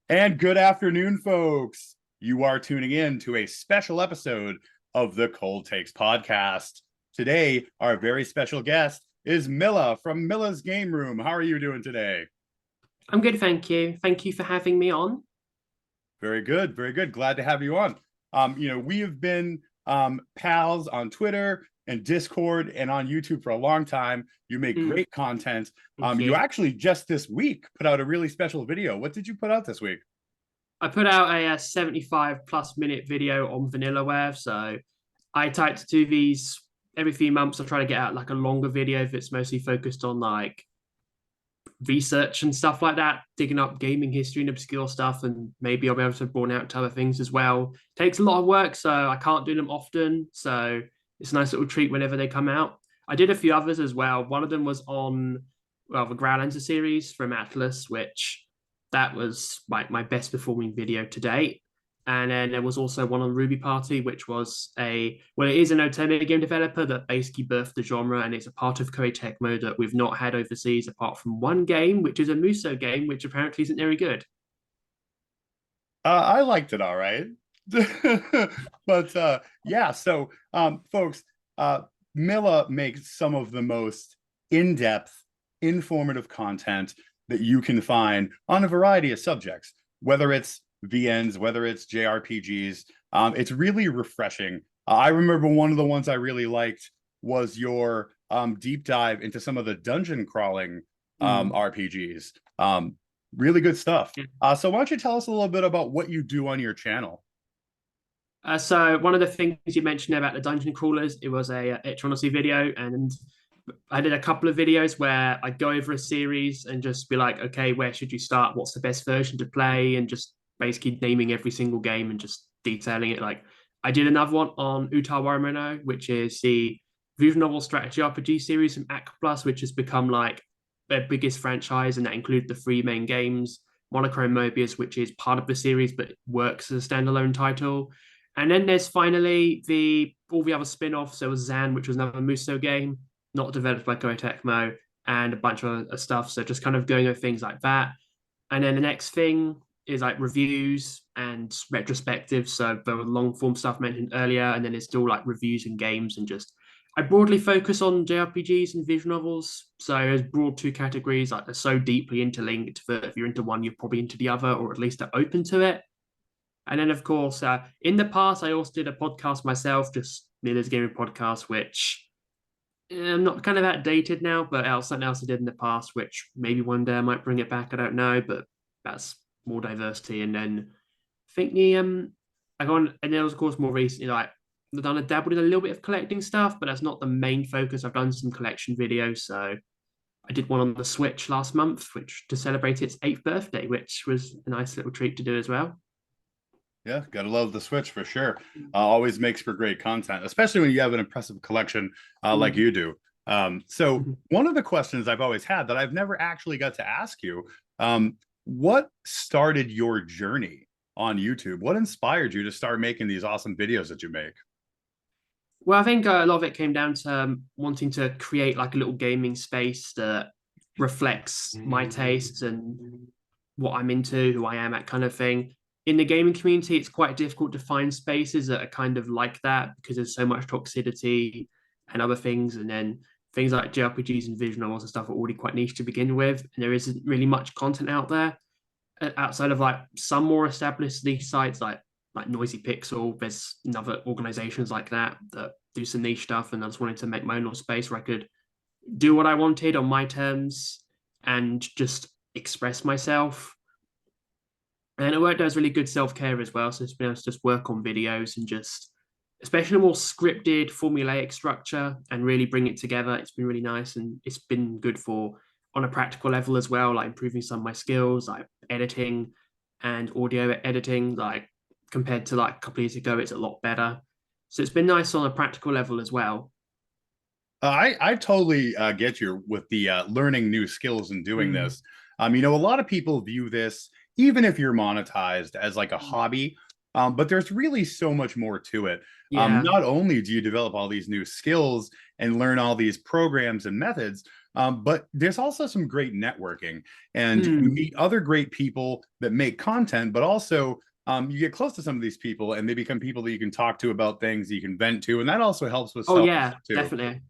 And good afternoon, folks. You are tuning in to a special episode of the Cold Takes podcast. Today, our very special guest is Milla from Milla's Game Room. How are you doing today? I'm good, thank you. Thank you for having me on. Very good, very good. Glad to have you on. We have been pals on Twitter and Discord and on YouTube for a long time. You make Mm, great content. thank You you. actually just this week put out a really special video. What did you put out this week? I put out a 75 plus minute video on Vanillaware. So I type to do these every few months. I try to get out like a longer video that's mostly focused on like research and stuff like that, digging up gaming history and obscure stuff, and maybe I'll be able to broaden out to other things as well. Takes a lot of work, so I can't do them often. So it's a nice little treat whenever they come out. I did a few others as well. One of them was on the Groundlancer series from Atlas, which that was like my best performing video to date. And then there was also one on Ruby Party, which was it is an alternative game developer that basically birthed the genre, and it's a part of Koei Tecmo that we've not had overseas apart from one game, which is a Muso game, which apparently isn't very good. I liked it all right. But yeah, so folks, Milla makes some of the most in-depth, informative content that you can find on a variety of subjects, whether it's VNs, whether it's JRPGs. It's really refreshing. I remember one of the ones I really liked was your deep dive into some of the dungeon crawling Mm. RPGs. Really good stuff. So why don't you tell us a little bit about what you do on your channel? So one of the things you mentioned about the dungeon crawlers, it was a Etronacy video, and I did a couple of videos where I'd go over a series and just be like, okay, where should you start? What's the best version to play? And just basically naming every single game and just detailing it. Like I did another one on Uta Warimono, which is the visual novel strategy RPG series from Act Plus, which has become like their biggest franchise, and that includes the three main games. Monochrome Mobius, which is part of the series but works as a standalone title. And then there's finally the all the other spin-offs. There was Zan, which was another Muso game, not developed by Koei Tecmo, and a bunch of other stuff. So just kind of going over things like that. And then the next thing is like reviews and retrospective. So the long form stuff mentioned earlier, and then it's still like reviews and games and just I broadly focus on JRPGs and visual novels. So there's broad two categories, like they're so deeply interlinked that if you're into one, you're probably into the other, or at least are open to it. And then, of course, in the past, I also did a podcast myself, just Miller's Gaming Podcast, which I'm not kind of outdated now, but something else I did in the past, which maybe one day I might bring it back. I don't know, but that's more diversity. And then I think I got on, and then of course more recently, like I've done a dabbled in a little bit of collecting stuff, but that's not the main focus. I've done some collection videos, so I did one on the Switch last month, which to celebrate its eighth birthday, which was a nice little treat to do as well. Yeah, gotta love the Switch for sure. Always makes for great content, especially when you have an impressive collection like Mm. you do. So one of the questions I've always had that I've never actually got to ask you, what started your journey on YouTube? What inspired you to start making these awesome videos that you make? Well, I think a lot of it came down to wanting to create like a little gaming space that reflects my tastes and what I'm into, who I am, that kind of thing. In the gaming community, it's quite difficult to find spaces that are kind of like that because there's so much toxicity and other things. And then things like JRPGs and visual novels and stuff are already quite niche to begin with. And there isn't really much content out there outside of like some more established niche sites like Noisy Pixel. There's other organizations like that that do some niche stuff, and I just wanted to make my own little space where I could do what I wanted on my terms and just express myself. And it worked out as really good self care as well. So it's been able to just work on videos and just, especially a more scripted, formulaic structure and really bring it together. It's been really nice, and it's been good for on a practical level as well, like improving some of my skills, like editing and audio editing. Like compared to like a couple of years ago, it's a lot better. So it's been nice on a practical level as well. I totally get you with the learning new skills and doing Mm. this. A lot of people view this, even if you're monetized, as like a hobby. But there's really so much more to it. Yeah. Not only do you develop all these new skills and learn all these programs and methods, But there's also some great networking, and you Mm. meet other great people that make content, but also you get close to some of these people and they become people that you can talk to about things you can vent to. And that also helps with Oh self yeah, too. definitely.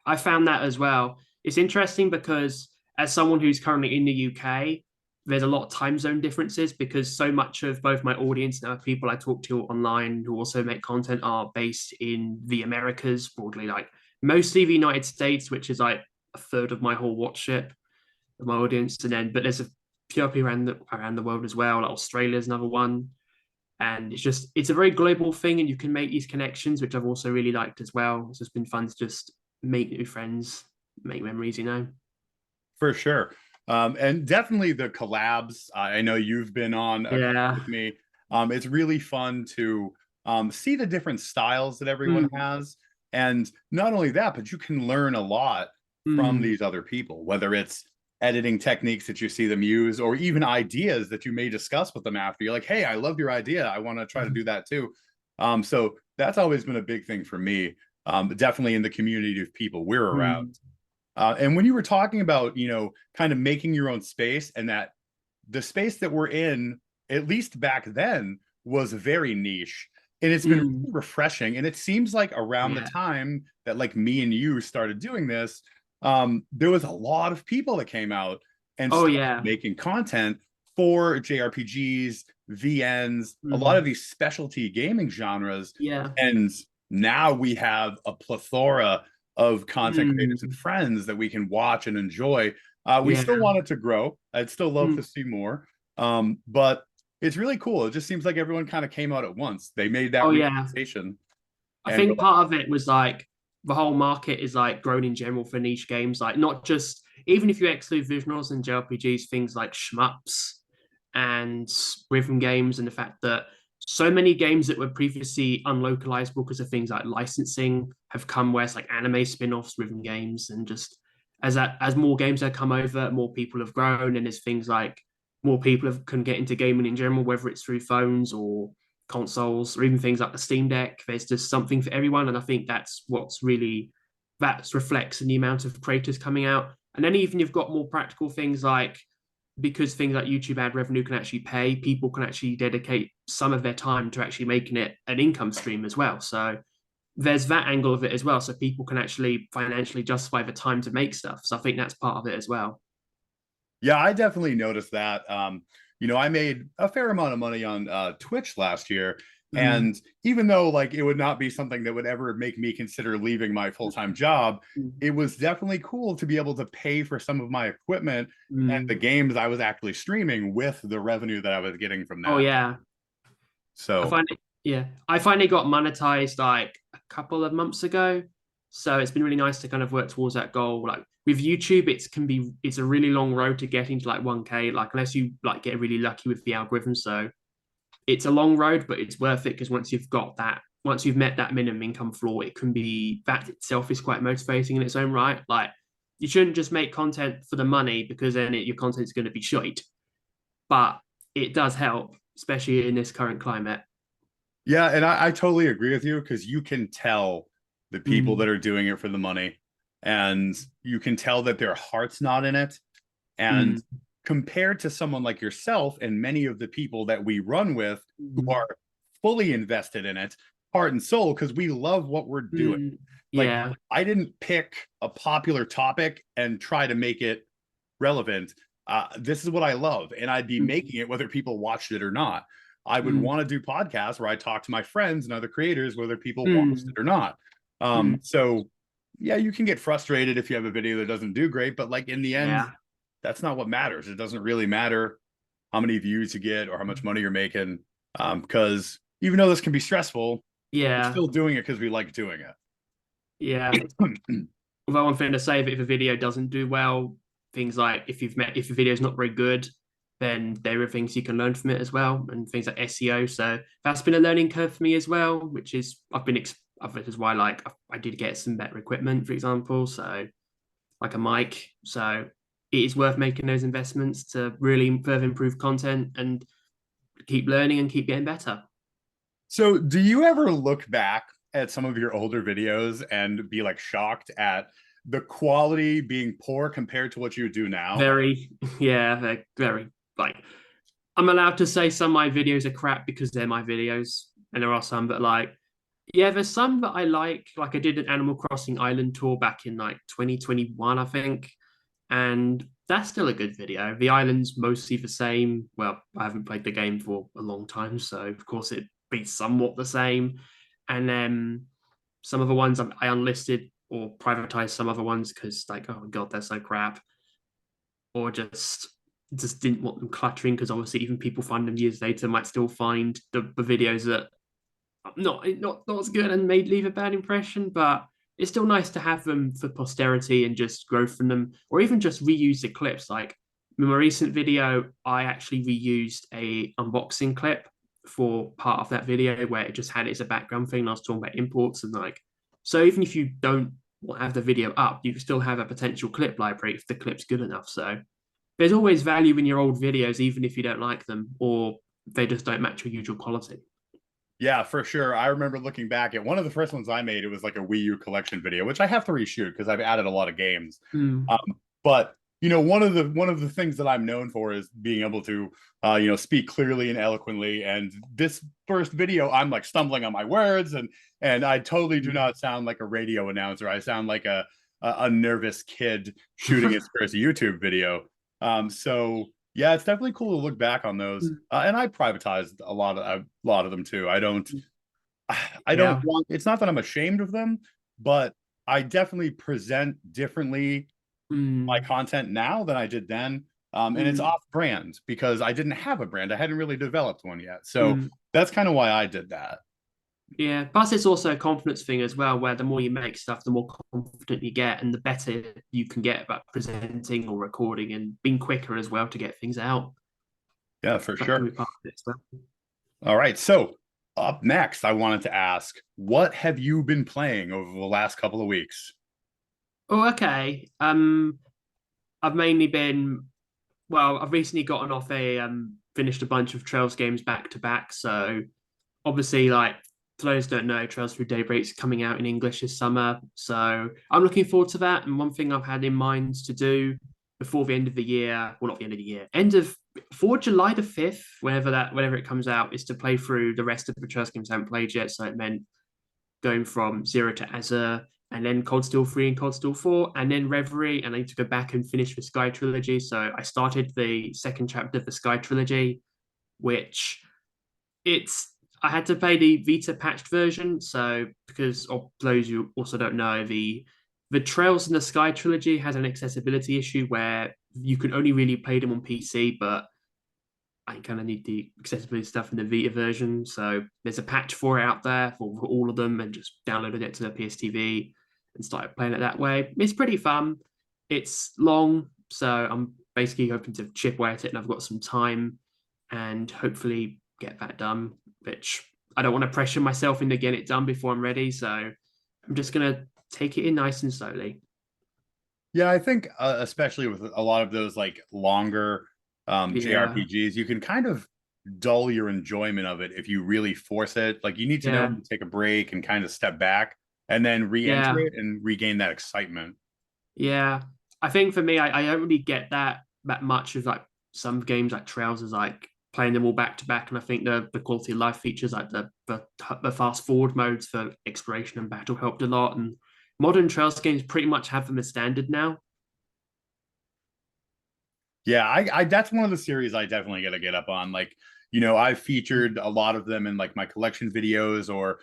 I found that as well. It's interesting because as someone who's currently in the UK, there's a lot of time zone differences because so much of both my audience and people I talk to online who also make content are based in the Americas, broadly like mostly the United States, which is like a third of my whole watchship of my audience. And then but there's a few people around the world as well. Like Australia's another one. And it's a very global thing and you can make these connections, which I've also really liked as well. It's just been fun to just make new friends, make memories, you know. For sure. And definitely the collabs. I know you've been on a couple Yeah. with me. It's really fun to see the different styles that everyone Mm, has. And not only that, but you can learn a lot from mm, these other people, whether it's editing techniques that you see them use, or even ideas that you may discuss with them after. You're like, hey, I love your idea. I want to try to do that too. So that's always been a big thing for me. Definitely in the community of people we're around. mm. And when you were talking about, kind of making your own space, and that the space that we're in, at least back then, was very niche. And it's been Mm. really refreshing. And it seems like around the Yeah. time that like me and you started doing this, there was a lot of people that came out and Oh started yeah. making content for JRPGs, VNs, a lot of Mm. these specialty gaming genres. Yeah. And now we have a plethora of content creators and Mm. friends that we can watch and enjoy. We Yeah. still want it to grow. I'd still love to Mm. see more. But it's really cool. It just seems like everyone kind of came out at once. They made that Oh yeah. realization. I And think part of it was like the whole market is like grown in general for niche games, like not just even if you exclude visuals and JRPGs, things like shmups and rhythm games, and the fact that so many games that were previously unlocalizable because of things like licensing have come where it's like anime spin-offs, rhythm games, and just as more games have come over, more people have grown, and there's things like more people can get into gaming in general, whether it's through phones or consoles or even things like the Steam Deck. There's just something for everyone, and I think that reflects in the amount of creators coming out. And then even you've got more practical things like because things like YouTube ad revenue can actually pay, people can actually dedicate some of their time to actually making it an income stream as well. So there's that angle of it as well. So people can actually financially justify the time to make stuff. So I think that's part of it as well. yeah, I definitely noticed that. I made a fair amount of money on Twitch last year. Mm. And even though like it would not be something that would ever make me consider leaving my full-time job, Mm. it was definitely cool to be able to pay for some of my equipment and the Mm. games I was actually streaming with the revenue that I was getting from Oh that. yeah. I So find it, yeah. I finally got monetized like a couple of months ago. So it's been really nice to kind of work towards that goal. Like with YouTube, it's a really long road to getting to like 1K, like unless you like get really lucky with the algorithm. So it's a long road, but it's worth it because once you've met that minimum income floor, it can be that itself is quite motivating in its own right. Like you shouldn't just make content for the money because then your content's going to be shite. But it does help, especially in this current climate. yeah, and I totally agree with you because you can tell the people Mm, that are doing it for the money, and you can tell that their heart's not in it. And mm, compared to someone like yourself and many of the people that we run with who mm, are fully invested in it, heart and soul, because we love what we're doing. mm. Like, Yeah. I didn't pick a popular topic and try to make it relevant. This is what I love, and I'd be Mm, making it whether people watched it or not. I would mm, want to do podcasts where I talk to my friends and other creators, whether people watched mm, it or not. mm. So yeah, you can get frustrated if you have a video that doesn't do great, but like in the end, Yeah. that's not what matters. It doesn't really matter how many views you get or how much money you're making. Because even though this can be stressful, we're Yeah. still doing it because we like doing Yeah. it. Although one thing to say, if a video doesn't do well, things like if a video is not very good, then there are things you can learn from it as well, and things like SEO. So that's been a learning curve for me as well, which is this is why like I did get some better equipment, for example, so like a mic. So it is worth making those investments to really further improve content and keep learning and keep getting better. So, do you ever look back at some of your older videos and be like shocked at the quality being poor compared to what you do now. Very, yeah, they're very like. I'm allowed to say some of my videos are crap because they're my videos, and there are some that like, yeah, there's some that I like. Like I did an Animal Crossing Island tour back in like 2021, I think, and that's still a good video. The island's mostly the same. Well, I haven't played the game for a long time, so of course it be somewhat the same. And then some of the ones I unlisted or privatized some other ones because like, oh my god, they're so crap, or just didn't want them cluttering because obviously even people find them years later might still find the videos that not as good and may leave a bad impression, but it's still nice to have them for posterity and just grow from them, or even just reuse the clips. Like in my recent video, I actually reused a unboxing clip for part of that video where it just had it as a background thing. And I was talking about imports and like, so even if you don't have the video up, you can still have a potential clip library if the clip's good enough. So there's always value in your old videos, even if you don't like them or they just don't match your usual quality. Yeah, for sure. I remember looking back at one of the first ones I made. It was like a Wii U collection video, which I have to reshoot because I've added a lot of games. Mm. But one of the things that I'm known for is being able to speak clearly and eloquently. And this first video, I'm like stumbling on my words, and I totally do not sound like a radio announcer. I sound like a nervous kid shooting his first YouTube video. So yeah, it's definitely cool to look back on those. And I privatized a lot of them too. I don't Yeah. want. It's not that I'm ashamed of them, but I definitely present differently my Mm. content now than I did then. And it's Mm. off brand because I didn't have a brand. I hadn't really developed one yet. So Mm. that's kind of why I did that. Yeah. Plus, it's also a confidence thing as well, where the more you make stuff, the more confident you get, and the better you can get about presenting or recording and being quicker as well to get things out. Yeah, for That can sure. be part of it as well. All right. So up next, I wanted to ask, what have you been playing over the last couple of weeks? Oh, okay. I've mainly been well, I've recently gotten off a finished a bunch of Trails games back to back. So obviously, like for those who don't know, Trails Through Daybreak's coming out in English this summer. So I'm looking forward to that. And one thing I've had in mind to do before the end of the year, well, not the end of the year, end of for July the 5th, whenever it comes out, is to play through the rest of the Trails games I haven't played yet. So it meant going from Zero to Azure, and then Cold Steel 3 and Cold Steel 4, and then Reverie, and I need to go back and finish the Sky Trilogy. So I started the second chapter of the Sky Trilogy, which it's I had to play the Vita patched version. So because of those you also don't know, the Trails in the Sky Trilogy has an accessibility issue where you can only really play them on PC, but I kind of need the accessibility stuff in the Vita version. So there's a patch for it out there for all of them, and just downloaded it to the PSTV and started playing it that way. It's pretty fun. It's long, so I'm basically hoping to chip away at it, and I've got some time and hopefully get that done, which I don't want to pressure myself into getting it done before I'm ready. So I'm just gonna take it in nice and slowly. Yeah, I think especially with a lot of those like longer Yeah, JRPGs, you can kind of dull your enjoyment of it if you really force it. Like you need to know yeah, when to take a break and kind of step back and then re-enter yeah. it and regain that excitement. Yeah, I think for me, I don't really get that much of like some games like Trails is like playing them all back to back, and I think the quality of life features like the fast forward modes for exploration and battle helped a lot, and modern Trails games pretty much have them as standard now. Yeah, I that's one of the series I definitely got to get up on. Like, I've featured a lot of them in like my collection videos or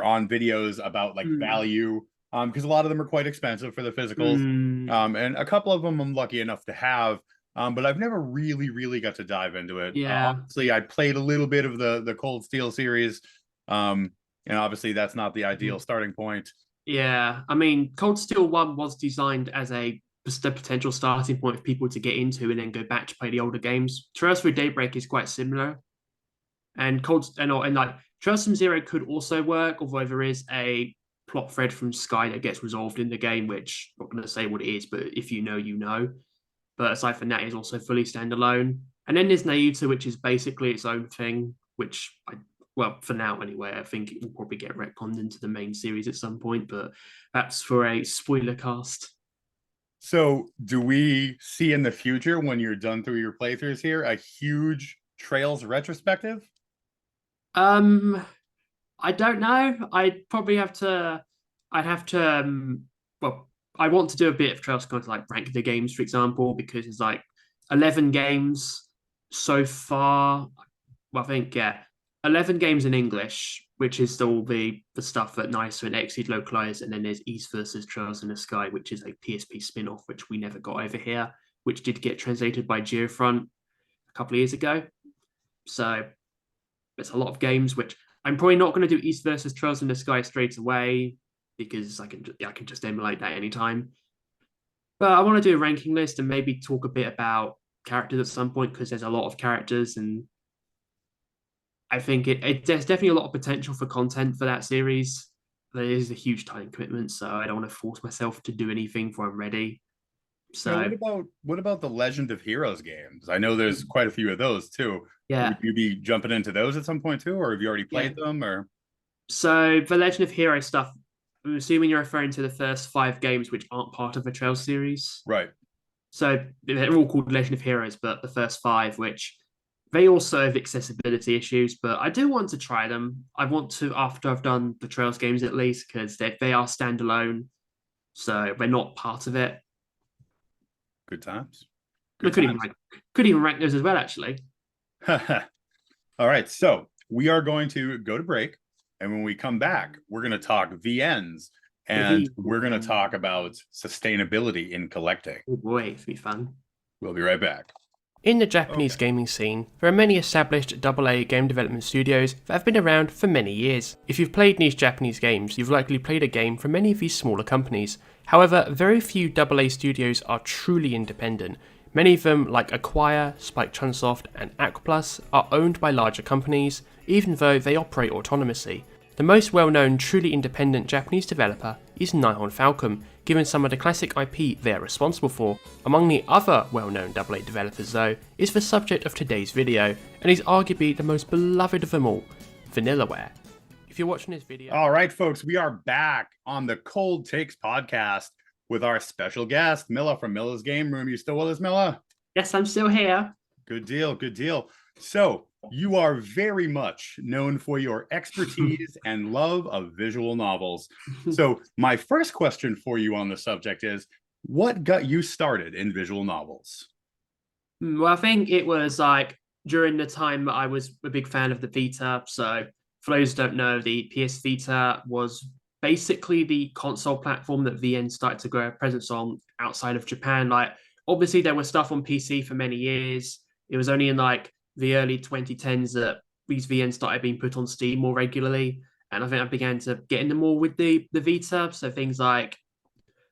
on videos about like Mm. value because a lot of them are quite expensive for the physicals. Mm. And a couple of them I'm lucky enough to have. But I've never really got to dive into it. Yeah, Obviously, I played a little bit of the Cold Steel series. Um, and obviously that's not the ideal starting point. yeah. I mean, Cold Steel 1 was designed as a just a potential starting point for people to get into and then go back to play the older games. Trails through Daybreak is quite similar, and Cold and like Trails from Zero could also work, although there is a plot thread from Sky that gets resolved in the game, which I'm not going to say what it is, but if you know, you know. But aside from that, it's also fully standalone. And then there's Nayuta, which is basically its own thing, which Well, for now anyway. I think it will probably get retconned into the main series at some point, but that's for a spoiler cast. So, do we see in the future when you're done through your playthroughs here a huge Trails retrospective? Um, I don't know. I'd have to. Well, I want to do a bit of Trails kind of like rank the games, for example, because it's like 11 games so far. Well, I think yeah, 11 games in English, which is all the stuff that Nicer and Exceed localized, and then there's East versus Trails in the Sky, which is a PSP spin-off, which we never got over here, which did get translated by Geofront a couple of years ago. So it's a lot of games, which I'm probably not going to do East versus Trails in the Sky straight away because I can just emulate that anytime. But I want to do a ranking list and maybe talk a bit about characters at some point because there's a lot of characters and I think there's definitely a lot of potential for content for that series. There is a huge time commitment, so I don't want to force myself to do anything before I'm ready. Now, So what about the Legend of Heroes games? I know there's quite a few of those too. Would yeah, you be jumping into those at some point too, or have you already yeah. played them? Or So the Legend of Hero stuff. I'm assuming you're referring to the first 5 games which aren't part of the Trail series. right? So they're all called Legend of Heroes, but the first 5, which they also have accessibility issues, but I do want to try them. I want to after I've done the Trails games at least, because they are standalone, so they're not part of it. Good times. I Good times. could even rank those as well, actually. All right, so we are going to go to break, and when we come back, we're going to talk VNs and we're going to talk about sustainability in collecting. Oh boy, it's be fun. We'll be right back. In the Japanese gaming scene, there are many established AA game development studios that have been around for many years. If you've played niche Japanese games, you've likely played a game from many of these smaller companies. However, very few AA studios are truly independent. Many of them, like Acquire, Spike Chunsoft, and Aquaplus, are owned by larger companies, even though they operate autonomously. The most well-known truly independent Japanese developer is Nihon Falcom, given some of the classic IP they are responsible for. Among the other well-known AA developers though, is the subject of today's video, and is arguably the most beloved of them all, Vanillaware. If you're watching this video... All right, folks, we are back on the Cold Takes podcast with our special guest, Milla from Milla's Game Room. You still with us, Milla? Yes, I'm still here. Good deal, good deal. So, you are very much known for your expertise and love of visual novels. So, my first question for you on the subject is, what got you started in visual novels? Well, I think it was like during the time I was a big fan of the Vita. So, for those who don't know, the PS Vita was basically the console platform that VN started to grow a presence on outside of Japan. Like, obviously, there was stuff on PC for many years. It was only in like the early 2010s that these VNs started being put on Steam more regularly. And I think I began to get into more with the Vita. So things like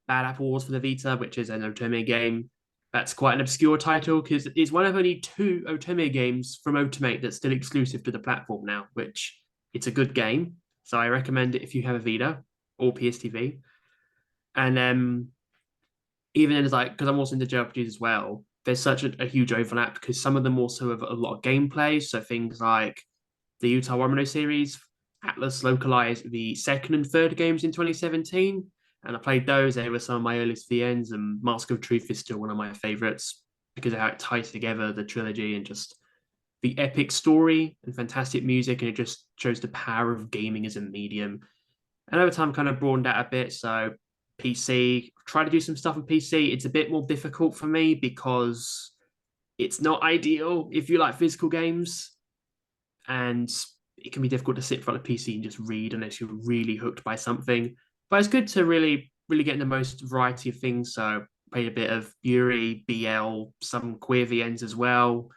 Bad Apple Wars for the Vita, which is an Otome game. That's quite an obscure title because it's one of only 2 Otome games from Otomate that's still exclusive to the platform now, which it's a good game. So I recommend it if you have a Vita or PSTV. And even then, it's like, because I'm also into JRPGs as well, there's such a huge overlap because some of them also have a lot of gameplay. So things like the Utah Wamino series, Atlas localized the second and third games in 2017. And I played those. They were some of my earliest VNs, and Mask of Truth is still one of my favorites because of how it ties together the trilogy and just the epic story and fantastic music. And it just shows the power of gaming as a medium. And over time, kind of broadened out a bit. So PC, try to do some stuff on PC. It's a bit more difficult for me because it's not ideal if you like physical games, and it can be difficult to sit in front of PC and just read unless you're really hooked by something. But it's good to really, really get in the most variety of things. So played a bit of Yuri, BL, some queer VNs as well.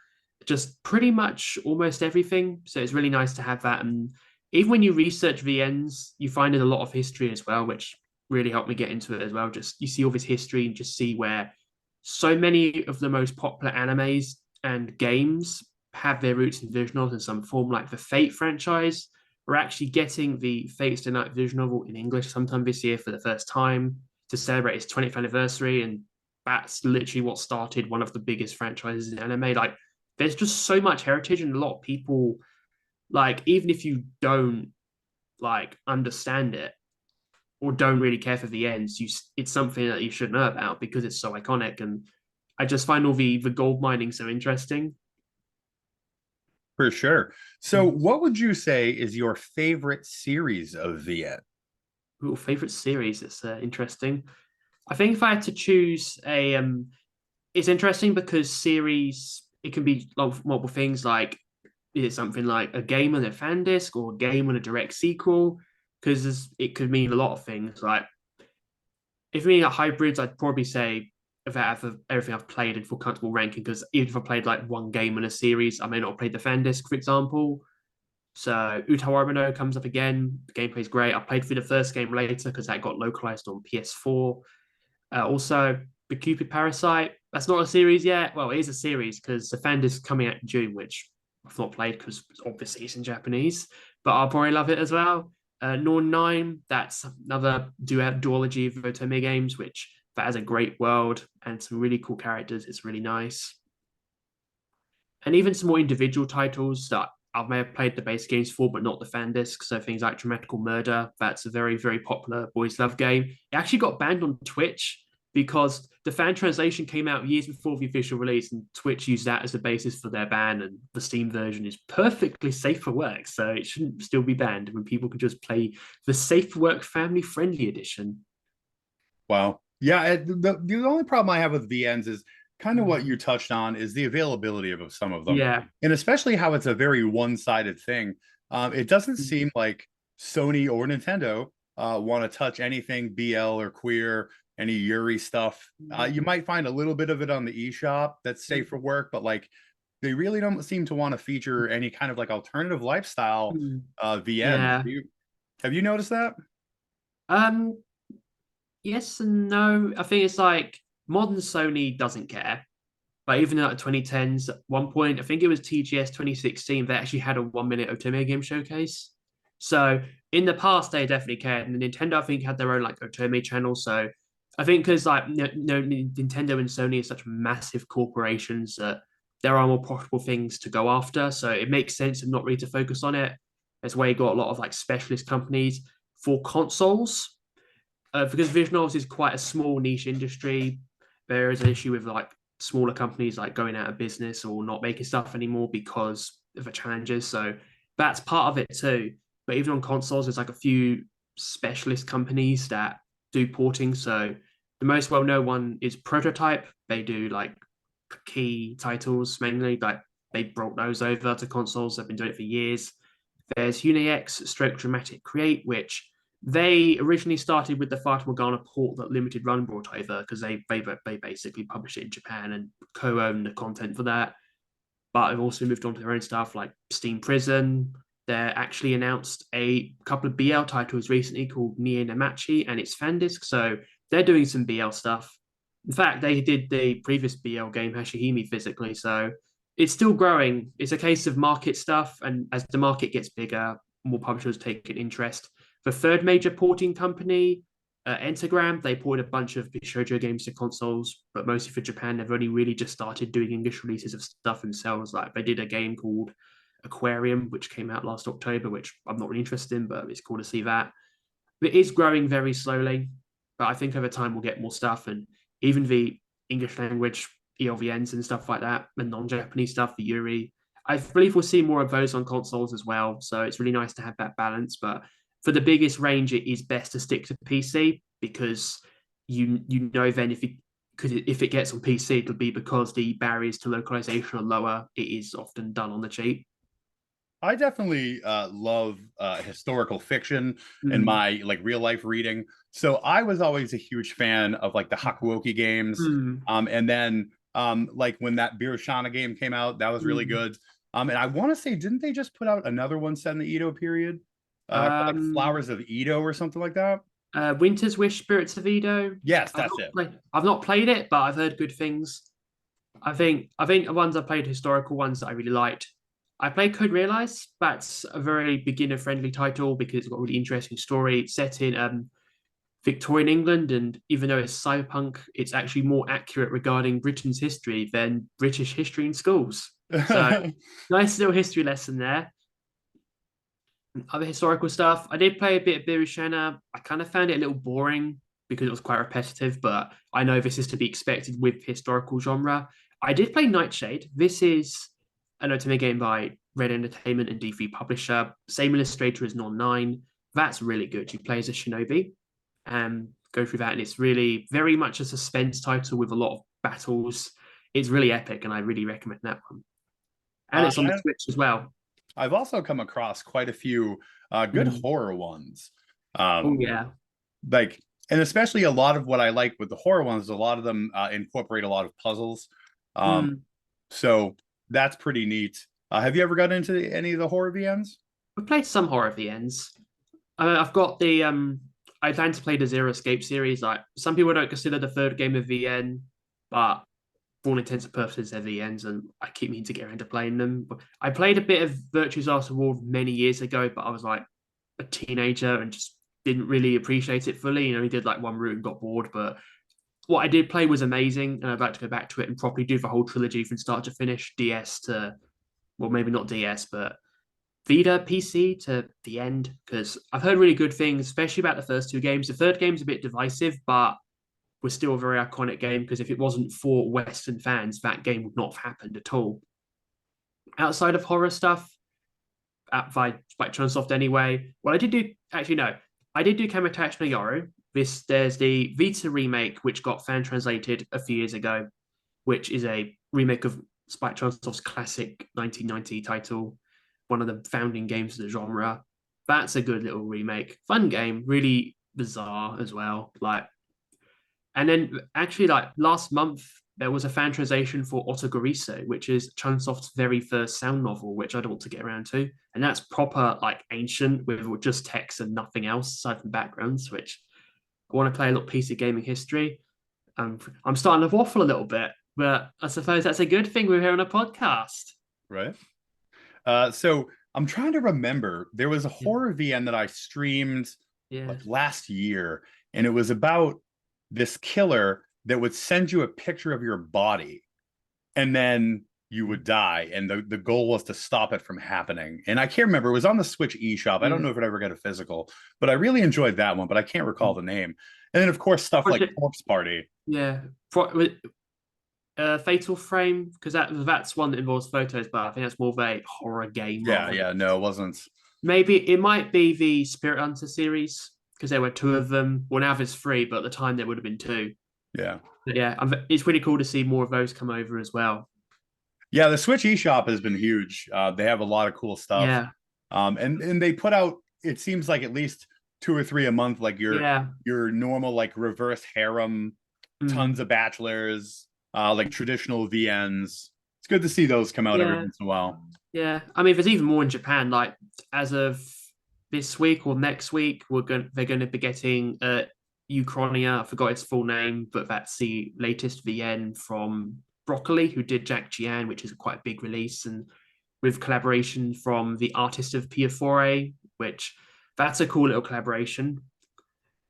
Just pretty much almost everything. So it's really nice to have that. And even when you research VNs, you find there's a lot of history as well, which really helped me get into it as well. Just you see all this history and just see where so many of the most popular animes and games have their roots in visual novels in some form, like the Fate franchise. We're actually getting the Fate Stay Night visual novel in English sometime this year for the first time to celebrate its 20th anniversary. And that's literally what started one of the biggest franchises in anime. Like, there's just so much heritage, and a lot of people like even if you don't like understand it or don't really care for the ends, it's something that you should know about because it's so iconic. And I just find all the gold mining so interesting. For sure. So, Mhm. what would you say is your favorite series of VN? Ooh, favorite series? It's interesting. I think if I had to choose a, it's interesting because series it can be multiple things. Like is it something like a game on a fan disc or a game on a direct sequel? Because it could mean a lot of things. Like if you mean like hybrids, I'd probably say if out of everything I've played and feel comfortable ranking, because even if I played like one game in a series, I may not have played the fan disc, for example. So Utawaruno comes up again. The gameplay's great. I played through the first game later because that got localized on PS4. Also, the Cupid Parasite. That's not a series yet. Well, it is a series because the fan disc coming out in June, which I've not played because obviously it's in Japanese, but I'll probably love it as well. Norn 9, that's another duology of Otome games, which that has a great world and some really cool characters. It's really nice. And even some more individual titles that I may have played the base games for, but not the fan disc. So things like Dramatical Murder, that's a very, very popular boys love game. It actually got banned on Twitch because the fan translation came out years before the official release, and Twitch used that as the basis for their ban. And the Steam version is perfectly safe for work, so it shouldn't still be banned when people can just play the safe for work family friendly edition. Wow. Yeah, the only problem I have with VNs is kind of what Mhm. you touched on is the availability of some of them, Yeah. and especially how it's a very one-sided thing. It doesn't seem like Sony or Nintendo want to touch anything BL or queer, any Yuri stuff. You might find a little bit of it on the eShop that's safe for work, but like they really don't seem to want to feature any kind of like alternative lifestyle VNs. Yeah. Have you noticed that? Um, Yes and no. I think it's like modern Sony doesn't care. But even in the 2010s, at one point, I think it was TGS 2016, they actually had a 1 minute Otome game showcase. So in the past, they definitely cared. And Nintendo, I think, had their own like Otome channel. So I think because like Nintendo and Sony are such massive corporations that there are more profitable things to go after. So it makes sense and not really to focus on it. That's why you got a lot of like specialist companies for consoles because vision obviously is quite a small niche industry. There is an issue with like smaller companies like going out of business or not making stuff anymore because of the challenges. So that's part of it too. But even on consoles, there's like a few specialist companies that do porting. So the most well-known one is Prototype. They do like key titles mainly. Like they brought those over to consoles. They've been doing it for years. There's UniX Stroke Dramatic Create, which they originally started with the Fata Morgana port that Limited Run brought over because they basically published it in Japan and co-own the content for that. But they've also moved on to their own stuff like Steam Prison. They actually announced a couple of BL titles recently called Nier Namachi and its fan disc. So they're doing some BL stuff. In fact, they did the previous BL game Hashihime physically. So it's still growing. It's a case of market stuff. And as the market gets bigger, more publishers take an interest. The third major porting company, Entagram, they ported a bunch of shoujo games to consoles, but mostly for Japan. They've only really just started doing English releases of stuff themselves. Like they did a game called Aquarium, which came out last October, which I'm not really interested in, but it's cool to see that. But it is growing very slowly, but I think over time we'll get more stuff, and even the English language ELVNs and stuff like that, and non-Japanese stuff, the Yuri. I believe we'll see more of those on consoles as well. So it's really nice to have that balance. But for the biggest range, it is best to stick to PC because you know then if it gets on PC, it'll be because the barriers to localization are lower. It is often done on the cheap. I definitely love historical fiction and Mm. my like real life reading. So I was always a huge fan of like the Hakuoki games. Mm. And then like when that Biroshana game came out, that was really Mm. good. And I want to say, didn't they just put out another one set in the Edo period? Called like Um, Flowers of Edo or something like that? Winter's Wish, Spirits of Edo. Yes, that's it. I've not played it, but I've heard good things. I think the ones I played historical ones that I really liked. I played Code Realize. That's a very beginner friendly title because it's got a really interesting story. It's set in Victorian England, and even though it's cyberpunk, it's actually more accurate regarding Britain's history than British history in schools. So nice little history lesson there. Other historical stuff, I did play a bit of Birushana. I kind of found it a little boring because it was quite repetitive, but I know this is to be expected with historical genre. I did play Nightshade. This is an ultimate game by Red Entertainment and D3 publisher. Same illustrator as Non 9. That's really good. You play as a shinobi and go through that, and it's really very much a suspense title with a lot of battles. It's really epic, and I really recommend that one. And it's on the Switch as well. I've also come across quite a few good horror ones. Oh yeah. Like, and especially a lot of what I like with the horror ones, a lot of them incorporate a lot of puzzles. So that's pretty neat. Have you ever got into any of the horror VNs? I've played some horror VNs. I've got the I plan to play the Zero Escape series. Like some people don't consider the third game a VN, but for all intents and purposes, they're VNs, and I keep meaning to get around to playing them. But I played a bit of Virtue's Last War many years ago, but I was like a teenager and just didn't really appreciate it fully. You know, he did like one route and got bored. But what I did play was amazing, and I'd like to go back to it and properly do the whole trilogy from start to finish, DS to, well, maybe not DS, but Vita PC to the end, because I've heard really good things, especially about the first two games. The third game's a bit divisive, but was still a very iconic game because if it wasn't for Western fans, that game would not have happened at all. Outside of horror stuff, by Chunsoft anyway. Well, I did do actually no, I did do Kamitachi no Yoru. There's the Vita remake which got fan translated a few years ago, which is a remake of Spike Chunsoft's classic 1990 title, one of the founding games of the genre. That's a good little remake, fun game, really bizarre as well. Like, and then actually, like last month, there was a fan translation for Otogoriso, which is Chunsoft's very first sound novel, which I don't want to get around to. And that's proper, like ancient with just text and nothing else aside from backgrounds, which I want to play a little piece of gaming history. I'm starting to waffle a little bit, but I suppose that's a good thing we're here on a podcast. Right. So I'm trying to remember. There was a horror VN that I streamed like last year, and it was about this killer that would send you a picture of your body, and then you would die. And the goal was to stop it from happening. And I can't remember. It was on the Switch eShop. I don't know if it ever got a physical, but I really enjoyed that one, but I can't recall the name. And then, of course, stuff like Corpse Party. Yeah. Fatal Frame, because that's one that involves photos, but I think that's more of a horror game. Yeah, no, it wasn't. Maybe it might be the Spirit Hunter series, because there were two of them. Well, now there's three, but at the time there would have been two. Yeah. But yeah, it's really cool to see more of those come over as well. Yeah, the Switch eShop has been huge. They have a lot of cool stuff. Yeah. And they put out, it seems like at least 2 or 3 a month, like your normal like reverse harem, tons of bachelors, like traditional VNs. It's good to see those come out every once in a while. Yeah, I mean, there's even more in Japan. Like as of this week or next week, they're going to be getting Uchronia. I forgot its full name, but that's the latest VN from Broccoli, who did Jack Jian, which is quite a big release, and with collaboration from the artist of Piafore, which that's a cool little collaboration.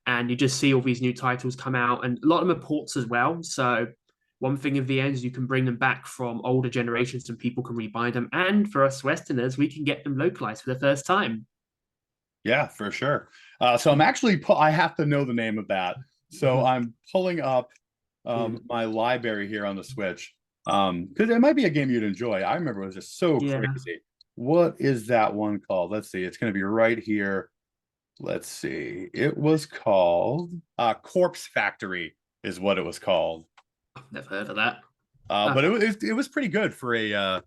And you just see all these new titles come out, and a lot of them are ports as well. So one thing in VNs, you can bring them back from older generations and people can rebuy them. And for us Westerners, we can get them localized for the first time. Yeah, for sure. So I'm actually, I have to know the name of that. So I'm pulling up my library here on the Switch, because it might be a game you'd enjoy. I remember it was just so crazy. What is that one called? Let's see. It's going to be right here. Let's see. It was called Corpse Factory is what it was called. I've never heard of that. But it was pretty good for a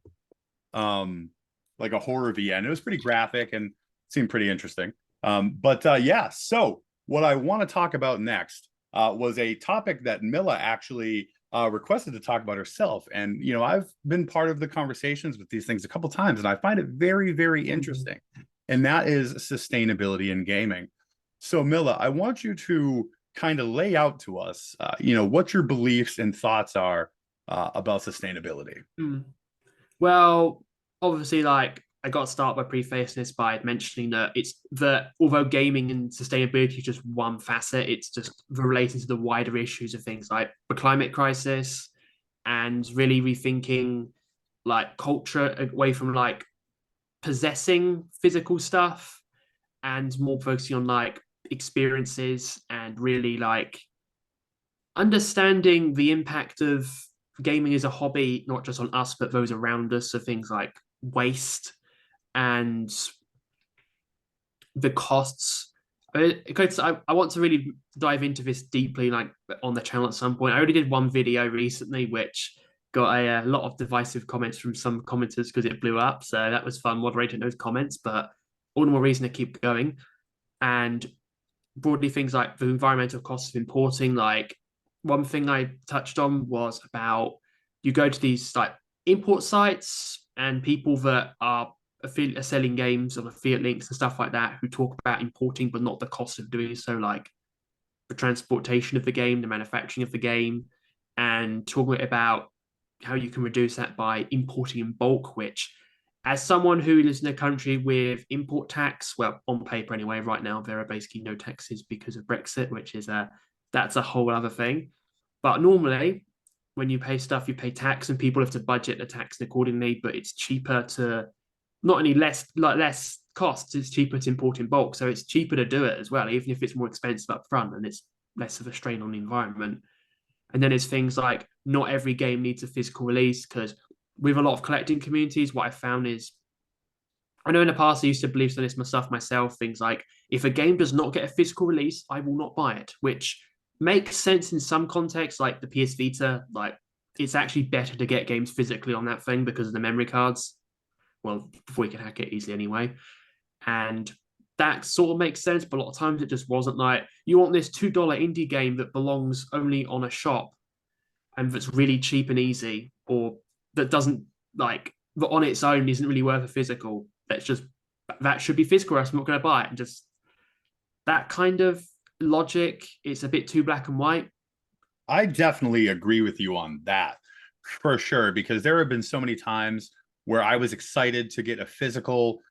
like a horror VN. It was pretty graphic and seemed pretty interesting. Yeah, so what I want to talk about next was a topic that Milla actually requested to talk about herself. And, you know, I've been part of the conversations with these things a couple times, and I find it very, very interesting. And that is sustainability in gaming. So Milla, I want you to kind of lay out to us, you know, what your beliefs and thoughts are about sustainability. Well, obviously, like, I got to start by prefacing this by mentioning that although gaming and sustainability is just one facet, it's just relating to the wider issues of things like the climate crisis and really rethinking like culture away from like possessing physical stuff and more focusing on like experiences and really like understanding the impact of gaming as a hobby, not just on us, but those around us. So things like waste and the costs. I want to really dive into this deeply, like on the channel at some point. I already did one video recently, which got a lot of divisive comments from some commenters because it blew up. So that was fun moderating those comments, but all the more reason to keep going. And broadly, things like the environmental costs of importing. Like one thing I touched on was about you go to these like import sites and people that are selling games on affiliate links and stuff like that who talk about importing, but not the cost of doing so, like the transportation of the game, the manufacturing of the game, and talking about how you can reduce that by importing in bulk, which as someone who lives in a country with import tax, well, on paper anyway, right now there are basically no taxes because of Brexit, which is that's a whole other thing. But normally, when you pay stuff, you pay tax, and people have to budget the tax accordingly. But it's cheaper to not only less costs, it's cheaper to import in bulk, so it's cheaper to do it as well, even if it's more expensive up front and it's less of a strain on the environment. And then there's things like not every game needs a physical release, because with a lot of collecting communities, what I found is, I know in the past I used to believe some of this stuff myself, things like if a game does not get a physical release, I will not buy it, which makes sense in some contexts, like the PS Vita. Like it's actually better to get games physically on that thing because of the memory cards. Well, before you can hack it easily anyway. And that sort of makes sense, but a lot of times it just wasn't. Like you want this $2 indie game that belongs only on a shop and that's really cheap and easy, or that doesn't like that on its own isn't really worth a physical. That should be physical, or else I'm not going to buy it. And just that kind of logic, it's a bit too black and white. I definitely agree with you on that for sure, because there have been so many times where I was excited to get a physical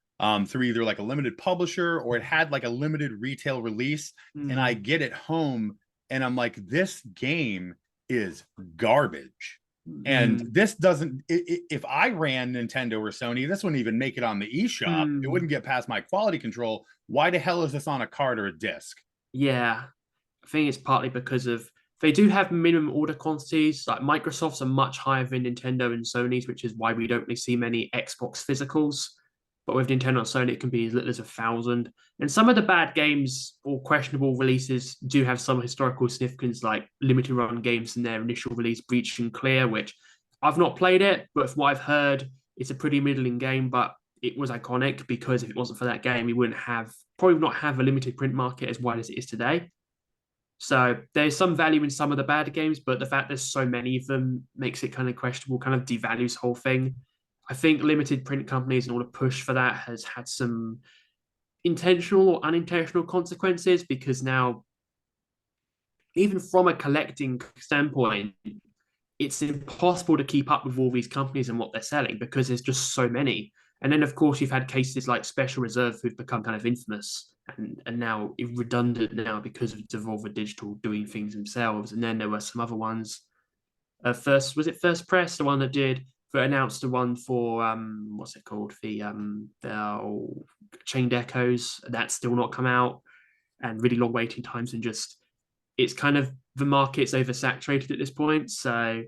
through either like a limited publisher or it had like a limited retail release, and I get it home and I'm like, this game is garbage. And this doesn't, if I ran Nintendo or Sony, this wouldn't even make it on the eShop. It wouldn't get past my quality control. Why the hell is this on a card or a disc? Yeah, I think it's partly because of they do have minimum order quantities. Like Microsoft's are much higher than Nintendo and Sony's, which is why we don't really see many Xbox physicals. But with Nintendo and Sony, it can be as little as 1,000. And some of the bad games or questionable releases do have some historical significance, like limited run games in their initial release, Breach and Clear, which I've not played it, but from what I've heard, it's a pretty middling game, but it was iconic because if it wasn't for that game, we wouldn't probably not have a limited print market as wide as it is today. So there's some value in some of the bad games, but the fact there's so many of them makes it kind of questionable, kind of devalues the whole thing. I think limited print companies and all the push for that has had some intentional or unintentional consequences, because now, even from a collecting standpoint, it's impossible to keep up with all these companies and what they're selling because there's just so many. And then, of course, you've had cases like Special Reserve who've become kind of infamous and now redundant now because of Devolver Digital doing things themselves. And then there were some other ones. Was it First Press, the one that announced the one for what's it called, the Chained Echoes? That's still not come out, and really long waiting times, and just it's kind of the market's oversaturated at this point. So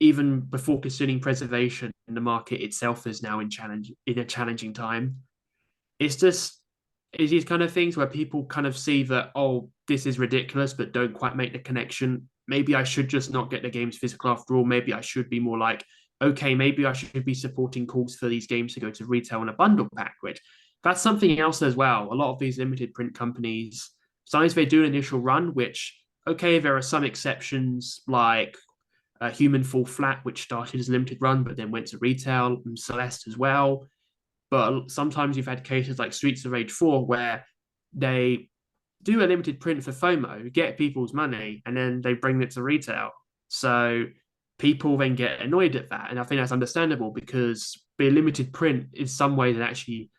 even before considering preservation, the market itself is now in a challenging time. It's these kind of things where people kind of see that, oh, this is ridiculous, but don't quite make the connection. Maybe I should just not get the games physical after all. Maybe I should be more like, okay, maybe I should be supporting calls for these games to go to retail in a bundle pack, which that's something else as well. A lot of these limited print companies, sometimes they do an initial run, which, okay, there are some exceptions like Human Fall Flat, which started as a limited run, but then went to retail, and Celeste as well. But sometimes you've had cases like Streets of Rage 4 where they do a limited print for FOMO, get people's money, and then they bring it to retail. So people then get annoyed at that. And I think that's understandable because the limited print is some way that actually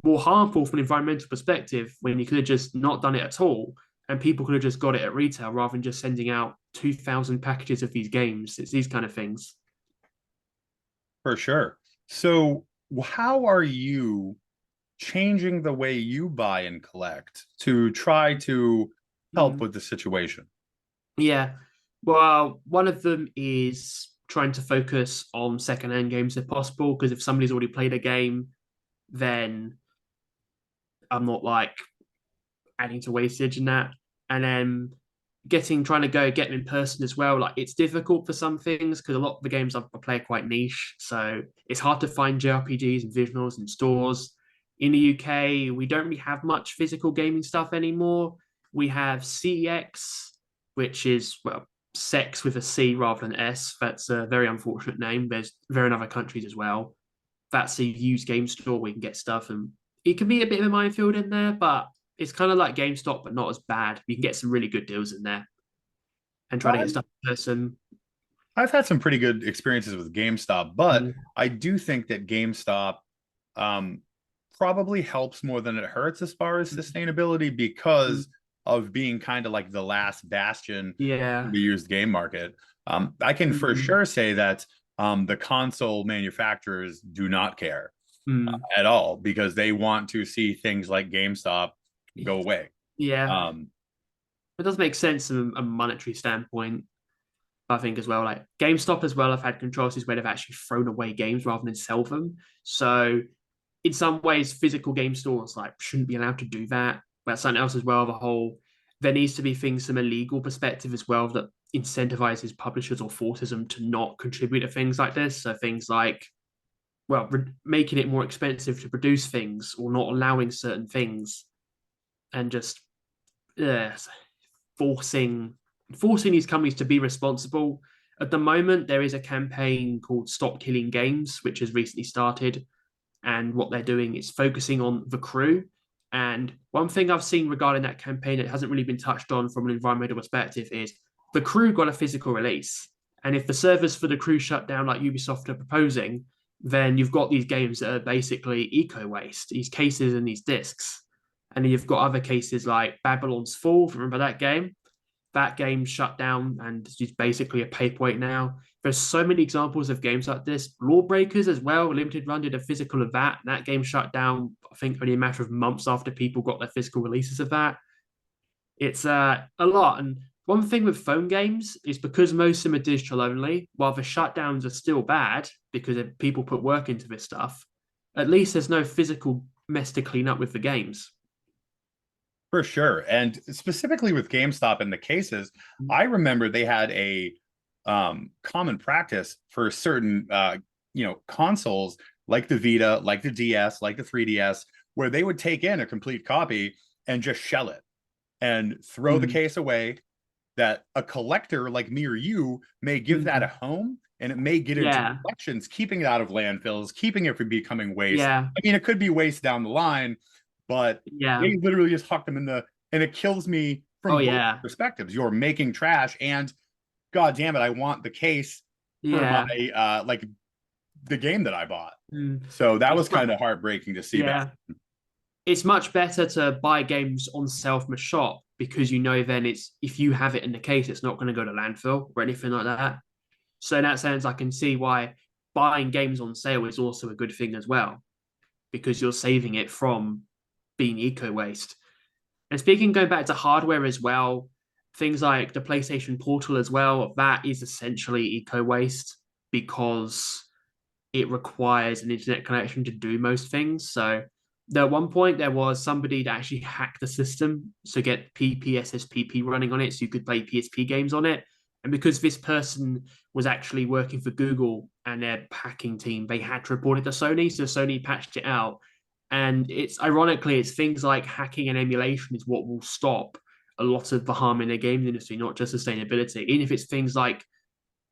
more harmful from an environmental perspective when you could have just not done it at all and people could have just got it at retail rather than just sending out 2,000 packages of these games. It's these kind of things. For sure. So how are you changing the way you buy and collect to try to help Mm. with the situation? Yeah. Well, one of them is trying to focus on secondhand games if possible, because if somebody's already played a game, then I'm not like adding to wastage and that. And then trying to get them in person as well. Like it's difficult for some things because a lot of the games I play are quite niche. So it's hard to find JRPGs and visuals in stores. In the UK, we don't really have much physical gaming stuff anymore. We have CEX, which is, well, sex with a C rather than S. That's a very unfortunate name. They're in other countries as well. That's a used game store where you can get stuff, and it can be a bit of a minefield in there, but it's kind of like GameStop, but not as bad. You can get some really good deals in there and try to get stuff in person. I've had some pretty good experiences with GameStop, but Mm. I do think that GameStop um, probably helps more than it hurts as far as sustainability because of being kind of like the last bastion Yeah. of the used game market. I can for Mm. sure say that the console manufacturers do not care Mm. at all because they want to see things like GameStop go away. Yeah. Um, It does make sense from a monetary standpoint, I think, as well. Like GameStop as well, I've had controversies where they've actually thrown away games rather than sell them. So in some ways, physical game stores like shouldn't be allowed to do that. But something else as well, the whole there needs to be things from a legal perspective as well that incentivizes publishers or forces them to not contribute to things like this. So things like, well, making it more expensive to produce things or not allowing certain things, and just uh, forcing these companies to be responsible. At the moment, there is a campaign called Stop Killing Games, which has recently started, and what they're doing is focusing on the crew. And one thing I've seen regarding that campaign that hasn't really been touched on from an environmental perspective is the crew got a physical release. And if the servers for the crew shut down, like Ubisoft are proposing, then you've got these games that are basically eco waste, these cases and these discs. And then you've got other cases like Babylon's Fall. Remember that game? That game shut down and is basically a paperweight now. There's so many examples of games like this. Lawbreakers as well. Limited Run did a physical of that. And that game shut down, I think, only a matter of months after people got their physical releases of that. It's a lot. And one thing with phone games is because most of them are digital only, while the shutdowns are still bad because people put work into this stuff, at least there's no physical mess to clean up with the games. For sure. And specifically with GameStop and the cases, I remember they had a common practice for certain consoles like the Vita, like the DS, like the 3DS, where they would take in a complete copy and just shell it and throw the case away, that a collector like me or you may give that a home and it may get into Yeah. collections, keeping it out of landfills, keeping it from becoming waste. Yeah. I mean, it could be waste down the line, but Yeah. they literally just huck them in the, and it kills me Oh, from both yeah. perspectives. You're making trash, and God damn it, I want the case for Yeah. my like the game that I bought. Mm. So that was It's kind of heartbreaking to see Yeah. that. It's much better to buy games on sale from a shop because you know then it's if you have it in the case, it's not going to go to landfill or anything like that. So in that sense, I can see why buying games on sale is also a good thing as well, because you're saving it from being eco waste. And speaking, going back to hardware as well, things like the PlayStation Portal as well, that is essentially eco waste because it requires an internet connection to do most things. So at one point there was somebody that actually hacked the system to get PPSSPP running on it so you could play PSP games on it. And because this person was actually working for Google and their hacking team, they had to report it to Sony. So Sony patched it out. And it's ironically, it's things like hacking and emulation is what will stop a lot of the harm in the games industry, not just sustainability. Even if it's things like,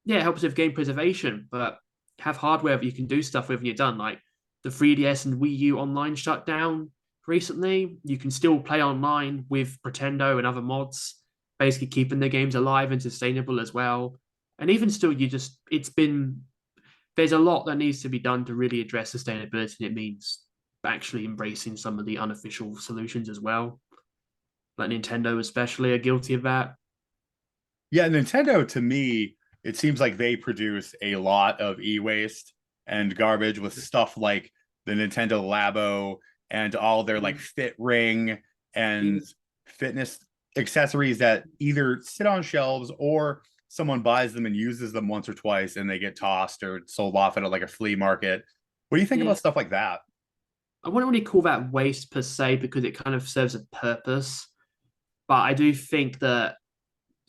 yeah, it helps with game preservation, but have hardware that you can do stuff with when you're done. Like the 3DS and Wii U online shut down recently. You can still play online with Pretendo and other mods, basically keeping the games alive and sustainable as well. And even still, there's a lot that needs to be done to really address sustainability. And it means actually embracing some of the unofficial solutions as well. Like Nintendo, especially, are guilty of that. Yeah, Nintendo, to me, it seems like they produce a lot of e-waste and garbage with stuff like the Nintendo Labo and all their like fit ring and fitness accessories that either sit on shelves or someone buys them and uses them once or twice and they get tossed or sold off at like a flea market. What do you think about stuff like that? I wouldn't really call that waste per se because it kind of serves a purpose. But I do think that,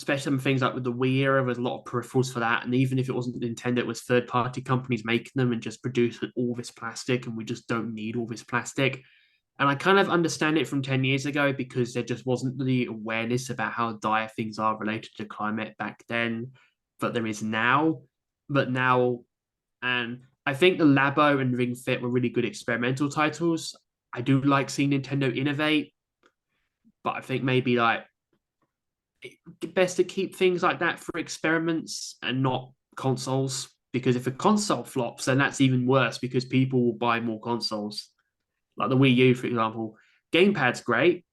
especially some things like with the Wii era, there's a lot of peripherals for that. And even if it wasn't Nintendo, it was third-party companies making them and just producing all this plastic, and we just don't need all this plastic. And I kind of understand it from 10 years ago because there just wasn't the awareness about how dire things are related to climate back then, but there is now. But now, and I think the Labo and Ring Fit were really good experimental titles. I do like seeing Nintendo innovate, but I think maybe like best to keep things like that for experiments and not consoles. Because if a console flops, then that's even worse because people will buy more consoles. Like the Wii U, for example. Gamepad's great.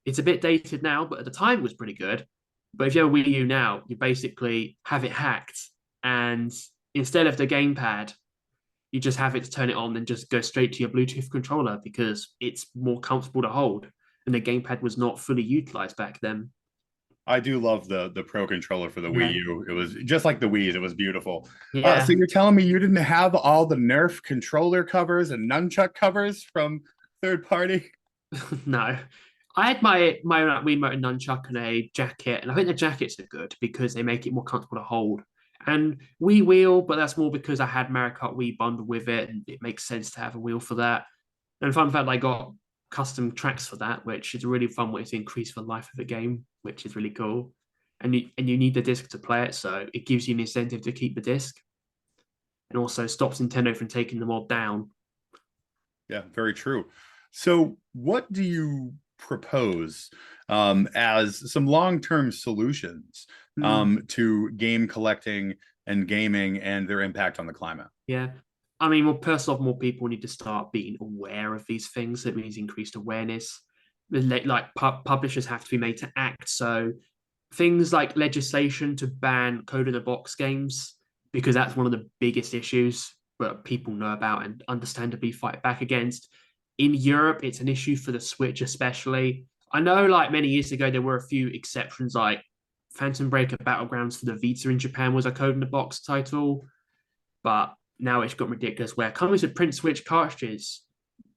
It's a bit dated now, but at the time it was pretty good. But if you have a Wii U now, you basically have it hacked. And instead of the gamepad, you just have it to turn it on and just go straight to your Bluetooth controller because it's more comfortable to hold. And the gamepad was not fully utilized back then. I do love the Pro controller for the Wii U. It was just like the Wii's. It was beautiful. Yeah. So you're telling me you didn't have all the Nerf controller covers and nunchuck covers from third party? No. I had my Wiimote and nunchuck and a jacket, and I think the jackets are good because they make it more comfortable to hold. And Wii wheel, but that's more because I had Mario Kart Wii bundled with it, and it makes sense to have a wheel for that. And fun fact, I got custom tracks for that, which is a really fun way to increase the life of the game, which is really cool. And you need the disc to play it, so it gives you an incentive to keep the disc, and also stops Nintendo from taking them all down. Yeah, very true. So what do you propose as some long-term solutions to game collecting and gaming and their impact on the climate? Yeah. I mean, well, first off, more people need to start being aware of these things. It means increased awareness. Like publishers have to be made to act. So things like legislation to ban code in the box games, because that's one of the biggest issues that people know about and understandably fight back against. In Europe, it's an issue for the Switch, especially. I know, like many years ago, there were a few exceptions, like Phantom Breaker Battlegrounds for the Vita in Japan was a code in the box title, but now it's got ridiculous where companies would print Switch cartridges,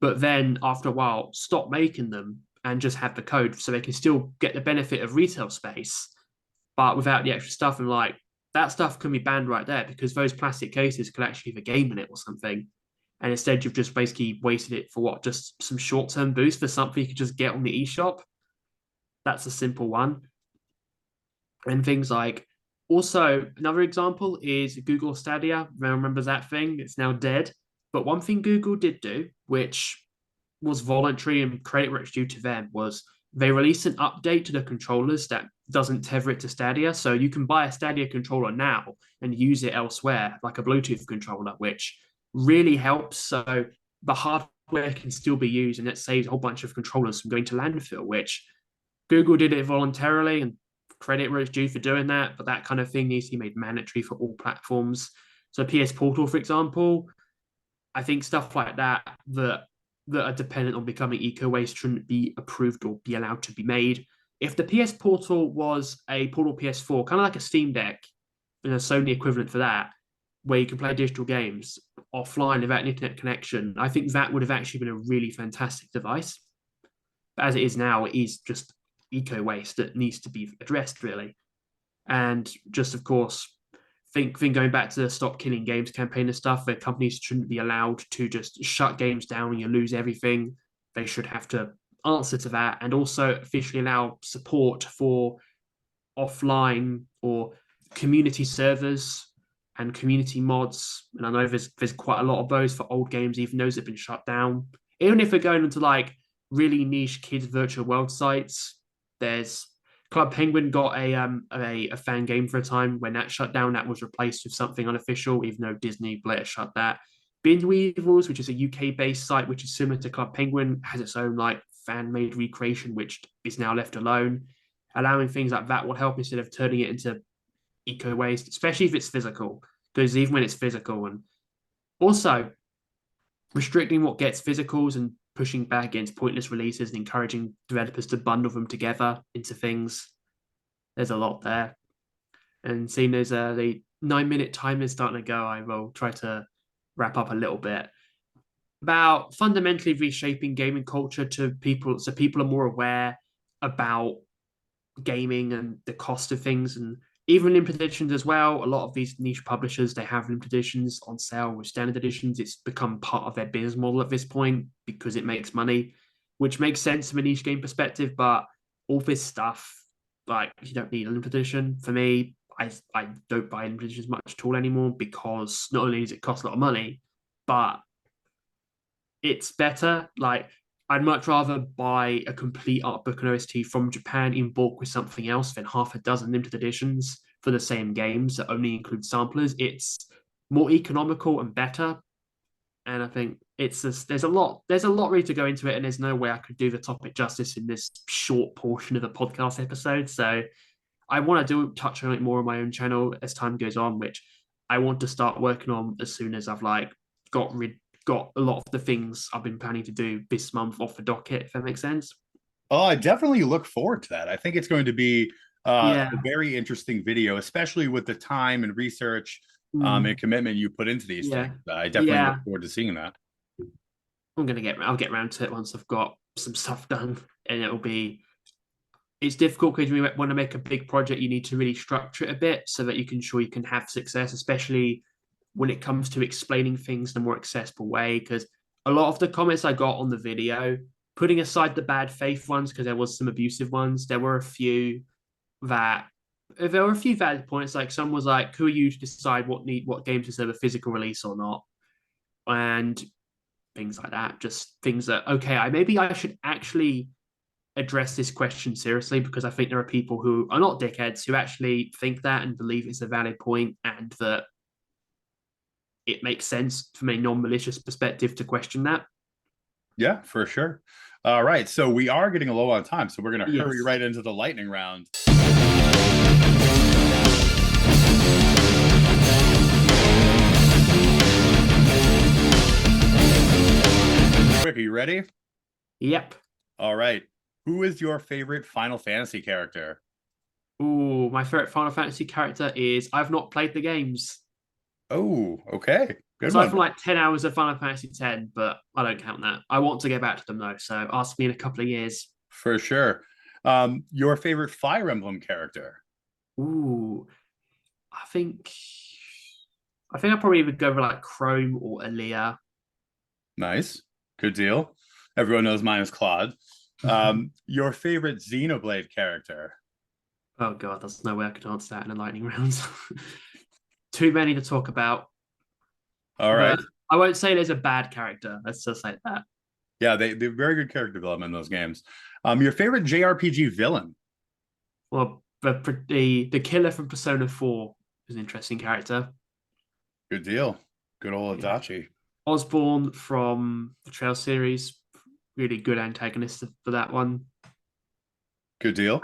but then after a while stop making them and just have the code so they can still get the benefit of retail space, but without the extra stuff. And like that stuff can be banned right there because those plastic cases could actually have a game in it or something. And instead, you've just basically wasted it for what? Just some short-term boost for something you could just get on the eShop. That's a simple one. And things like, also another example is Google Stadia. Everyone remembers that thing? It's now dead. But one thing Google did do, which was voluntary and credit where it's due to them, was they released an update to the controllers that doesn't tether it to Stadia. So you can buy a Stadia controller now and use it elsewhere, like a Bluetooth controller, which really helps. So the hardware can still be used, and it saves a whole bunch of controllers from going to landfill, which Google did it voluntarily, and credit where it's due for doing that. But that kind of thing needs to be made mandatory for all platforms. So PS Portal, for example, I think stuff like that are dependent on becoming eco-waste shouldn't be approved or be allowed to be made. If the PS Portal was a Portal PS4, kind of like a Steam Deck, and a Sony equivalent for that, where you can play digital games offline without an internet connection, I think that would have actually been a really fantastic device. But as it is now, it is just eco-waste that needs to be addressed, really. And just, of course, think going back to the Stop Killing Games campaign and stuff, where companies shouldn't be allowed to just shut games down and you lose everything. They should have to answer to that and also officially allow support for offline or community servers and community mods. And I know there's quite a lot of those for old games, even those that have been shut down. Even if we're going into like really niche kids virtual world sites, there's Club Penguin got a fan game for a time. When that shut down, that was replaced with something unofficial, even though Disney later shut that. Bin Weevils, which is a UK-based site which is similar to Club Penguin, has its own like fan-made recreation, which is now left alone. Allowing things like that will help instead of turning it into eco-waste, especially if it's physical, because even when it's physical, and also restricting what gets physicals and pushing back against pointless releases and encouraging developers to bundle them together into things. There's a lot there. And seeing as the 9-minute timer is starting to go, I will try to wrap up a little bit about fundamentally reshaping gaming culture to people, so people are more aware about gaming and the cost of things, and even limited editions as well. A lot of these niche publishers, they have limited editions on sale with standard editions. It's become part of their business model at this point because it makes money, which makes sense from a niche game perspective. But all this stuff, like, you don't need a limited edition. For me, I don't buy limited editions much at all anymore, because not only does it cost a lot of money, but it's better. Like, I'd much rather buy a complete art book and OST from Japan in bulk with something else than half a dozen limited editions for the same games that only include samplers. It's more economical and better. And I think it's just, there's a lot really to go into it, and there's no way I could do the topic justice in this short portion of a podcast episode. So I want to touch on it more on my own channel as time goes on, which I want to start working on as soon as I've like got a lot of the things I've been planning to do this month off the docket, if that makes sense. Oh, I definitely look forward to that. I think it's going to be Yeah. a very interesting video, especially with the time and research Mm. and commitment you put into these Yeah. things. I definitely Yeah. look forward to seeing that. I'll get around to it once I've got some stuff done, and it's difficult because when you want to make a big project, you need to really structure it a bit so that you can have success, especially when it comes to explaining things in a more accessible way. Because a lot of the comments I got on the video, putting aside the bad faith ones, because there was some abusive ones, there were a few valid points. Like, someone was like, who are you to decide what games deserve a physical release or not? And things like that. Just things that, okay, maybe I should actually address this question seriously, because I think there are people who are not dickheads who actually think that and believe it's a valid point, and that it makes sense from a non-malicious perspective to question that. Yeah, for sure. All right, so we are getting low on time, so we're going to Yes. hurry right into the lightning round. Quick, are you ready? Yep. All right. Who is your favorite Final Fantasy character? Ooh, my favorite Final Fantasy character is, I've not played the games. Oh, okay. Good Aside one. from like 10 hours of Final Fantasy 10, but I don't count that. I want to get back to them though, so ask me in a couple of years. For sure. Your favorite Fire Emblem character? Ooh, I think I'd probably either go with like Chrome or Aaliyah. Nice. Good deal. Everyone knows mine is Claude. Your favorite Xenoblade character? Oh god, there's no way I could answer that in a lightning round. Too many to talk about. All right. But I won't say there's a bad character. Let's just say that. Yeah, they very good character development in those games. Your favorite JRPG villain? Well, the killer from Persona 4 is an interesting character. Good deal. Good old Yeah. Adachi. Osborne from the Trail series, really good antagonist for that one. Good deal.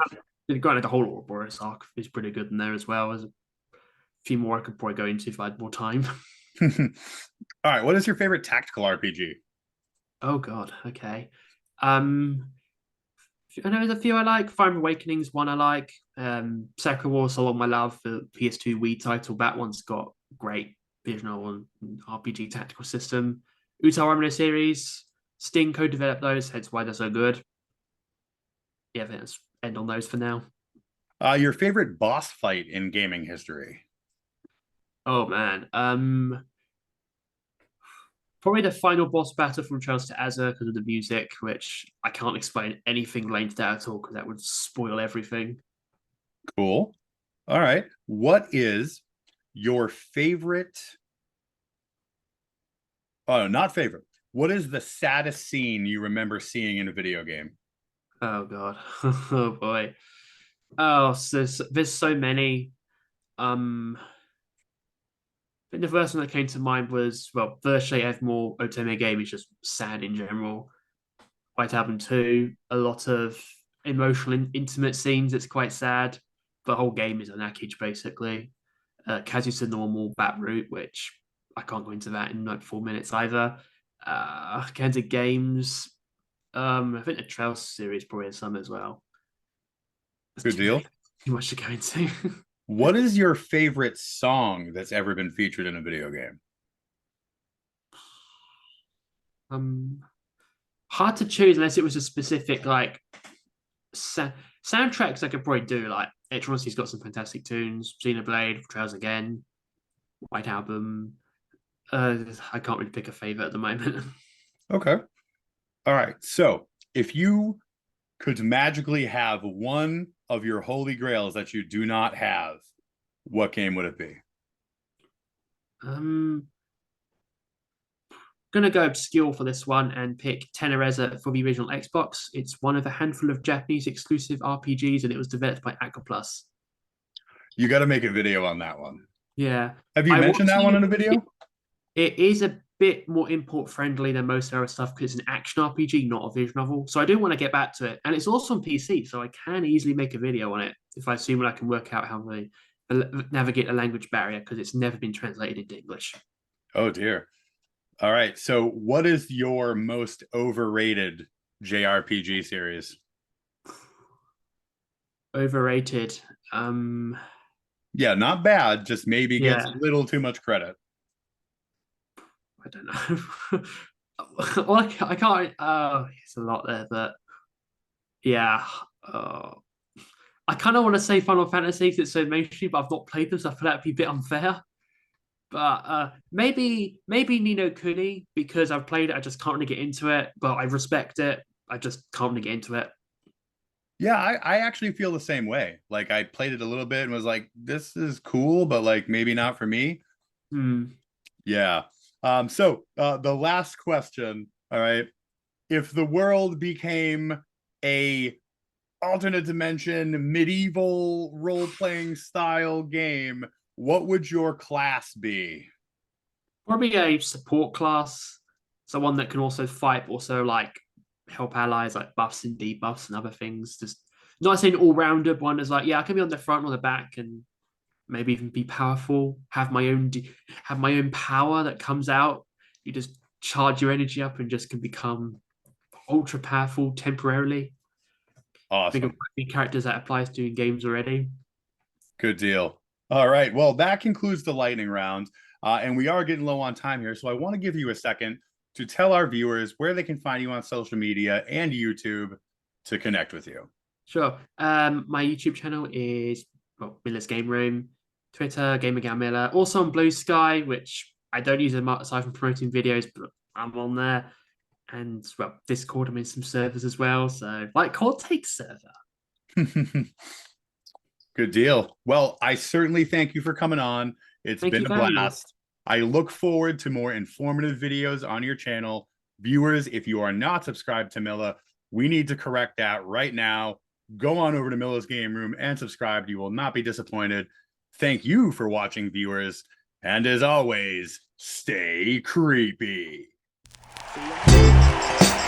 Granted, the whole Ouroboros arc is pretty good in there as well. There's a few more I could probably go into if I had more time. All right. What is your favorite tactical RPG? Oh god, okay. I know there's a few I like. Fire Awakening's one I like. Sakura Wars All My Love, the PS2 Wii title. That one's got great visual and RPG tactical system. Uta Harmony series. Sting co-developed those, hence why they're so good. Yeah, let's end on those for now. Your favorite boss fight in gaming history? Oh man. Probably the final boss battle from Trails to Azure because of the music, which I can't explain anything related to that at all because that would spoil everything. Cool. All right. What is your favorite? Oh, not favorite. What is the saddest scene you remember seeing in a video game? Oh god. Oh boy. Oh, so there's so many. I think the first one that came to mind was, well, virtually every more Otome game is just sad in general. White Album 2, a lot of emotional, intimate scenes. It's quite sad. The whole game is a nackage, basically. Kazusa Normal, Bat Root, which I can't go into that in like 4 minutes either. Kinds of games. I think the Trails series probably has some as well. Good deal. Too much to go into. What is your favorite song that's ever been featured in a video game? Hard to choose unless it was a specific like soundtracks. I could probably do like Electronicity's got some fantastic tunes. Xenoblade, Trails Again, White Album. I can't really pick a favorite at the moment. Okay. All right. So if you could magically have one of your holy grails that you do not have, what game would it be? Gonna go obscure for this one and pick Tenereza for the original Xbox. It's one of a handful of Japanese exclusive RPGs, and it was developed by Aqua Plus. You got to make a video on that one. Yeah. Have you mentioned that one in a video? It is a bit more import friendly than most other stuff because it's an action RPG, not a visual novel. So I do want to get back to it, and it's also on PC, so I can easily make a video on it if I assume I can work out how to navigate a language barrier because it's never been translated into English. Oh dear. All right. So what is your most overrated JRPG series? Overrated. Yeah, not bad, just maybe gets a little too much credit. I don't know. Well, I can't. It's a lot there, but yeah. I kind of want to say Final Fantasy because it's so mainstream, but I've not played them, so I feel that'd be a bit unfair. But maybe Ni no Kuni because I've played it, I just can't really get into it. But I respect it. I just can't really get into it. Yeah, I actually feel the same way. Like I played it a little bit and was like, this is cool, but like maybe not for me. Yeah. So the last question, all right. If the world became a alternate dimension, medieval role-playing style game, what would your class be? Probably a support class, someone that can also fight, but also like help allies, like buffs and debuffs and other things. Just not saying all-rounder, one is like, yeah, I can be on the front or the back and maybe even be powerful. Have my own power that comes out. You just charge your energy up and just can become ultra powerful temporarily. Awesome. Think of characters that applies to in games already. Good deal. All right. Well, that concludes the lightning round. And we are getting low on time here. So I want to give you a second to tell our viewers where they can find you on social media and YouTube to connect with you. Sure. My YouTube channel is MillasGameRoom, Twitter, Milla. Also on Blue Sky, which I don't use aside from promoting videos, but I'm on there. And well, Discord, I'm in some servers as well. So like Cortex server. Good deal. Well, I certainly thank you for coming on. It's been a blast. I look forward to more informative videos on your channel. Viewers, if you are not subscribed to Milla, we need to correct that right now. Go on over to Milla's Game Room and subscribe. You will not be disappointed. Thank you for watching, viewers. And as always, stay creepy. See ya.